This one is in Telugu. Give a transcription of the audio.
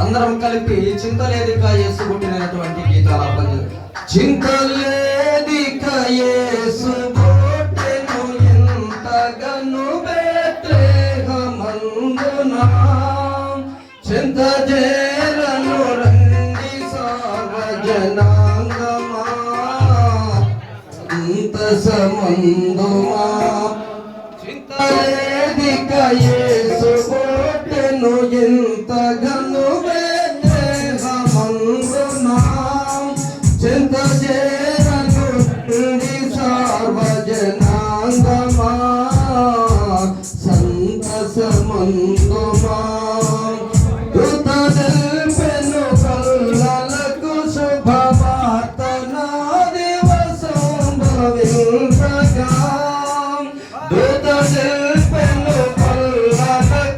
అందరం కలిపి చింతలేదిక యేసు పుట్టినటువంటి గీతాలాపన. చింతలేదిక యేసు పుట్టెను ఎంతగను బెత్లెహేమందున, చింతజేరను రండి సర్వజనాంగమా సంతసమందుమా. చింతలేదిక యేసు పుట్టెను ఎంతగను బెత్లెహేమందున, చింతజేరను రండి సర్వజనాంగమా సంతసమందుమా. దూతదెల్పెను కల్లలకు శుభవార్త నా దివసం భవించగా, దూతదెల్పెను